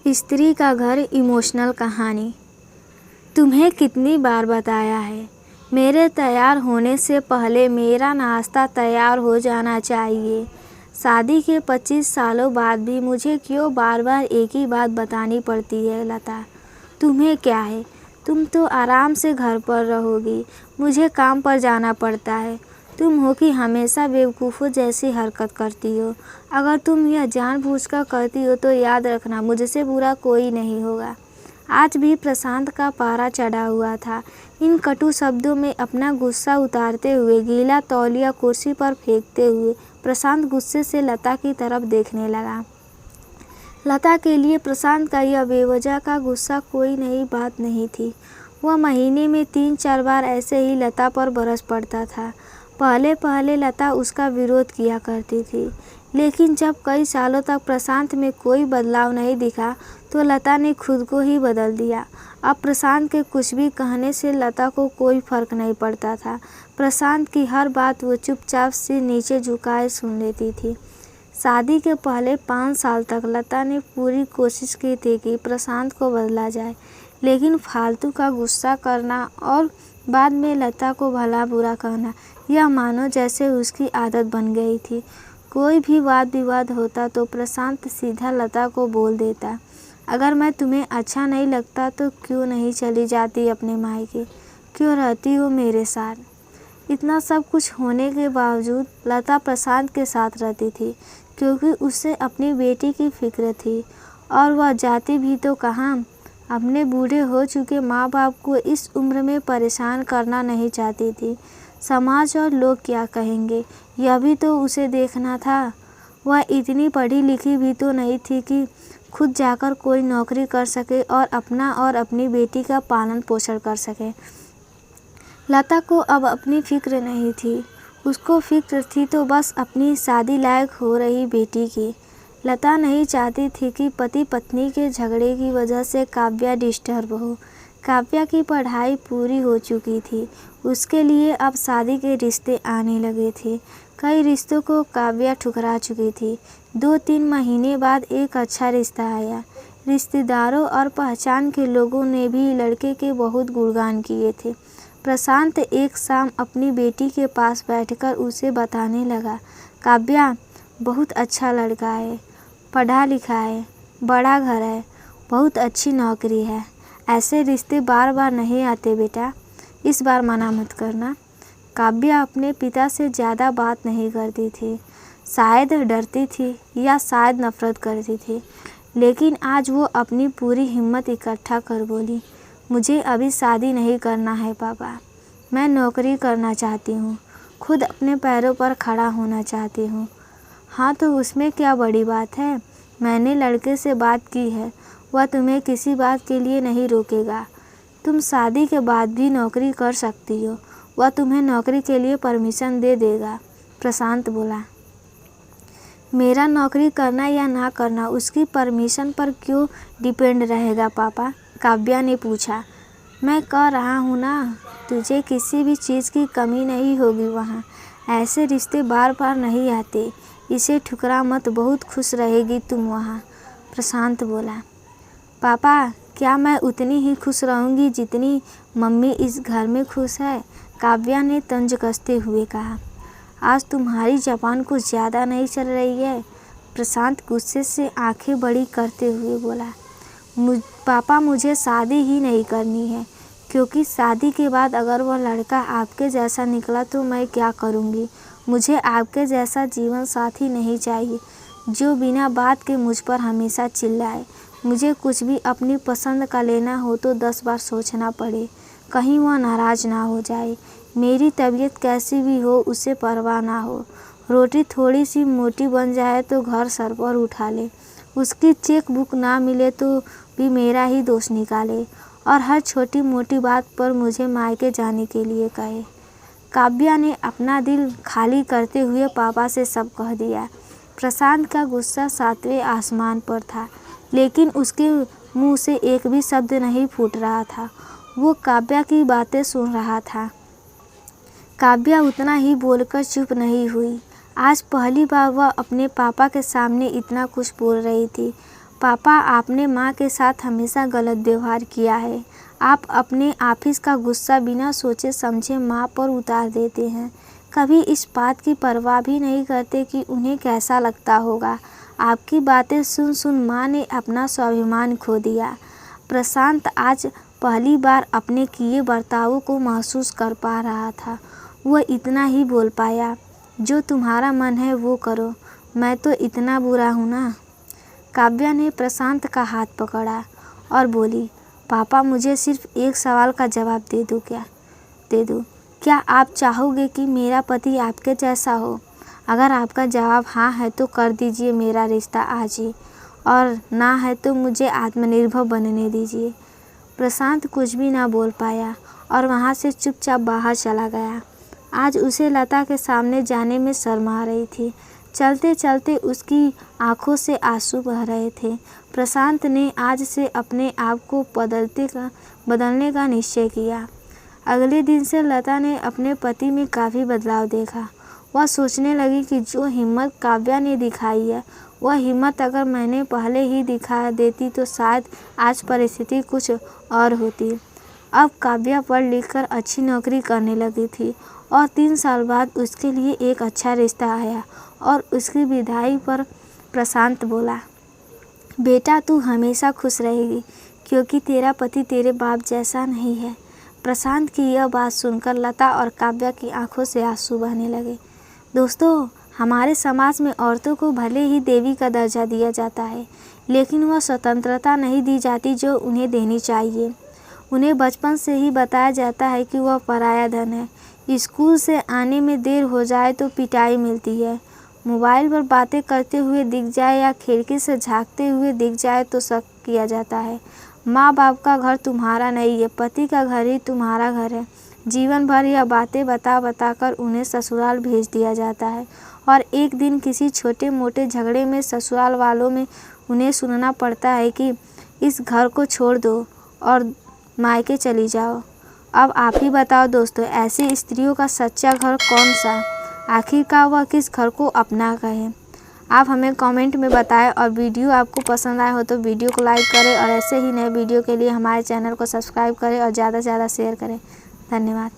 स्त्री का घर इमोशनल कहानी। तुम्हें कितनी बार बताया है, मेरे तैयार होने से पहले मेरा नाश्ता तैयार हो जाना चाहिए। शादी के 25 सालों बाद भी मुझे क्यों बार बार एक ही बात बतानी पड़ती है लता? तुम्हें क्या है, तुम तो आराम से घर पर रहोगी, मुझे काम पर जाना पड़ता है। तुम हो कि हमेशा बेवकूफ़ों जैसी हरकत करती हो। अगर तुम यह जानबूझकर करती हो तो याद रखना, मुझसे बुरा कोई नहीं होगा। आज भी प्रशांत का पारा चढ़ा हुआ था। इन कटु शब्दों में अपना गुस्सा उतारते हुए, गीला तौलिया कुर्सी पर फेंकते हुए प्रशांत गुस्से से लता की तरफ देखने लगा। लता के लिए प्रशांत का यह बेवजह का गुस्सा कोई नई बात नहीं थी। वह महीने में 3-4 बार ऐसे ही लता पर बरस पड़ता था। पहले पहले लता उसका विरोध किया करती थी, लेकिन जब कई सालों तक प्रशांत में कोई बदलाव नहीं दिखा तो लता ने खुद को ही बदल दिया। अब प्रशांत के कुछ भी कहने से लता को कोई फर्क नहीं पड़ता था। प्रशांत की हर बात वो चुपचाप से नीचे झुकाए सुन लेती थी। शादी के पहले 5 साल तक लता ने पूरी कोशिश की थी कि प्रशांत को बदला जाए, लेकिन फालतू का गुस्सा करना और बाद में लता को भला बुरा कहना, यह मानो जैसे उसकी आदत बन गई थी। कोई भी वाद विवाद होता तो प्रशांत सीधा लता को बोल देता, अगर मैं तुम्हें अच्छा नहीं लगता तो क्यों नहीं चली जाती अपने मायके, क्यों रहती हो मेरे साथ? इतना सब कुछ होने के बावजूद लता प्रशांत के साथ रहती थी, क्योंकि उसे अपनी बेटी की फिक्र थी। और वह जाती भी तो कहाँ, अपने बूढ़े हो चुके माँ बाप को इस उम्र में परेशान करना नहीं चाहती थी। समाज और लोग क्या कहेंगे, यह भी तो उसे देखना था। वह इतनी पढ़ी लिखी भी तो नहीं थी कि खुद जाकर कोई नौकरी कर सके और अपना और अपनी बेटी का पालन पोषण कर सके। लता को अब अपनी फिक्र नहीं थी, उसको फिक्र थी तो बस अपनी शादी लायक हो रही बेटी की। लता नहीं चाहती थी कि पति पत्नी के झगड़े की वजह से काव्या डिस्टर्ब हो। काव्या की पढ़ाई पूरी हो चुकी थी, उसके लिए अब शादी के रिश्ते आने लगे थे। कई रिश्तों को काव्या ठुकरा चुकी थी। 2-3 महीने बाद एक अच्छा रिश्ता आया। रिश्तेदारों और पहचान के लोगों ने भी लड़के के बहुत गुणगान किए थे। प्रशांत एक शाम अपनी बेटी के पास बैठकर उसे बताने लगा, काव्या बहुत अच्छा लड़का है, पढ़ा लिखा है, बड़ा घर है, बहुत अच्छी नौकरी है। ऐसे रिश्ते बार बार नहीं आते बेटा, इस बार मना मत करना। काव्या अपने पिता से ज़्यादा बात नहीं करती थी, शायद डरती थी या शायद नफरत करती थी, लेकिन आज वो अपनी पूरी हिम्मत इकट्ठा कर बोली, मुझे अभी शादी नहीं करना है पापा, मैं नौकरी करना चाहती हूँ, खुद अपने पैरों पर खड़ा होना चाहती हूँ। हाँ तो उसमें क्या बड़ी बात है, मैंने लड़के से बात की है, वह तुम्हें किसी बात के लिए नहीं रोकेगा। तुम शादी के बाद भी नौकरी कर सकती हो, वह तुम्हें नौकरी के लिए परमिशन दे देगा। प्रशांत बोला, मेरा नौकरी करना या ना करना उसकी परमिशन पर क्यों डिपेंड रहेगा पापा? काव्या ने पूछा। मैं कह रहा हूँ ना, तुझे किसी भी चीज़ की कमी नहीं होगी वहाँ। ऐसे रिश्ते बार बार नहीं आते, इसे ठुकरा मत, बहुत खुश रहेगी तुम वहाँ। प्रशांत बोला, पापा क्या मैं उतनी ही खुश रहूँगी जितनी मम्मी इस घर में खुश है? काव्या ने तंज कसते हुए कहा। आज तुम्हारी ज़बान कुछ ज़्यादा नहीं चल रही है? प्रशांत गुस्से से आंखें बड़ी करते हुए बोला, पापा मुझे शादी ही नहीं करनी है, क्योंकि शादी के बाद अगर वह लड़का आपके जैसा निकला तो मैं क्या करूँगी? मुझे आपके जैसा जीवन साथी नहीं चाहिए, जो बिना बात के मुझ पर हमेशा चिल्लाए। मुझे कुछ भी अपनी पसंद का लेना हो तो 10 बार सोचना पड़े, कहीं वह नाराज़ ना हो जाए। मेरी तबीयत कैसी भी हो उसे परवाह ना हो। रोटी थोड़ी सी मोटी बन जाए तो घर सर पर उठा ले, उसकी चेक बुक ना मिले तो भी मेरा ही दोष निकाले, और हर छोटी मोटी बात पर मुझे मायके जाने के लिए कहे। काव्या ने अपना दिल खाली करते हुए पापा से सब कह दिया। प्रशांत का गुस्सा 7वें आसमान पर था, लेकिन उसके मुंह से एक भी शब्द नहीं फूट रहा था। वो काव्या की बातें सुन रहा था। काव्या उतना ही बोलकर चुप नहीं हुई। आज पहली बार वह अपने पापा के सामने इतना कुछ बोल रही थी। पापा, आपने माँ के साथ हमेशा गलत व्यवहार किया है। आप अपने ऑफिस का गुस्सा बिना सोचे समझे माँ पर उतार देते हैं। कभी इस बात की परवाह भी नहीं करते कि उन्हें कैसा लगता होगा। आपकी बातें सुन सुन माँ ने अपना स्वाभिमान खो दिया। प्रशांत आज पहली बार अपने किए बर्तावों को महसूस कर पा रहा था। वह इतना ही बोल पाया, जो तुम्हारा मन है वो करो, मैं तो इतना बुरा हूँ ना। काव्या ने प्रशांत का हाथ पकड़ा और बोली, पापा, मुझे सिर्फ एक सवाल का जवाब दे दो। क्या आप चाहोगे कि मेरा पति आपके जैसा हो? अगर आपका जवाब हाँ है तो कर दीजिए मेरा रिश्ता आज ही, और ना है तो मुझे आत्मनिर्भर बनने दीजिए। प्रशांत कुछ भी ना बोल पाया और वहाँ से चुपचाप बाहर चला गया। आज उसे लता के सामने जाने में शर्म आ रही थी। चलते चलते उसकी आंखों से आंसू बह रहे थे। प्रशांत ने आज से अपने आप को बदलने का निश्चय किया। अगले दिन से लता ने अपने पति में काफ़ी बदलाव देखा। वह सोचने लगी कि जो हिम्मत काव्या ने दिखाई है, वह हिम्मत अगर मैंने पहले ही दिखा देती तो शायद आज परिस्थिति कुछ और होती। अब काव्या पढ़ लिख कर अच्छी नौकरी करने लगी थी और 3 साल बाद उसके लिए एक अच्छा रिश्ता आया और उसकी विदाई पर प्रशांत बोला, बेटा, तू हमेशा खुश रहेगी क्योंकि तेरा पति तेरे बाप जैसा नहीं है। प्रशांत की यह बात सुनकर लता और काव्या की आंखों से आंसू बहने लगे। दोस्तों, हमारे समाज में औरतों को भले ही देवी का दर्जा दिया जाता है, लेकिन वह स्वतंत्रता नहीं दी जाती जो उन्हें देनी चाहिए। उन्हें बचपन से ही बताया जाता है कि वह पराया धन है। स्कूल से आने में देर हो जाए तो पिटाई मिलती है। मोबाइल पर बातें करते हुए दिख जाए या खिड़की से झांकते हुए दिख जाए तो शक किया जाता है। माँ बाप का घर तुम्हारा नहीं है, पति का घर ही तुम्हारा घर है। जीवन भर यह बातें बता कर उन्हें ससुराल भेज दिया जाता है और एक दिन किसी छोटे मोटे झगड़े में ससुराल वालों में उन्हें सुनना पड़ता है कि इस घर को छोड़ दो और मायके चली जाओ। अब आप ही बताओ दोस्तों, ऐसी स्त्रियों का सच्चा घर कौन सा? आखिरकार वह किस घर को अपना कहे? आप हमें कमेंट में बताएं और वीडियो आपको पसंद आया हो तो वीडियो को लाइक करें और ऐसे ही नए वीडियो के लिए हमारे चैनल को सब्सक्राइब करें और ज़्यादा से ज़्यादा शेयर करें। धन्यवाद।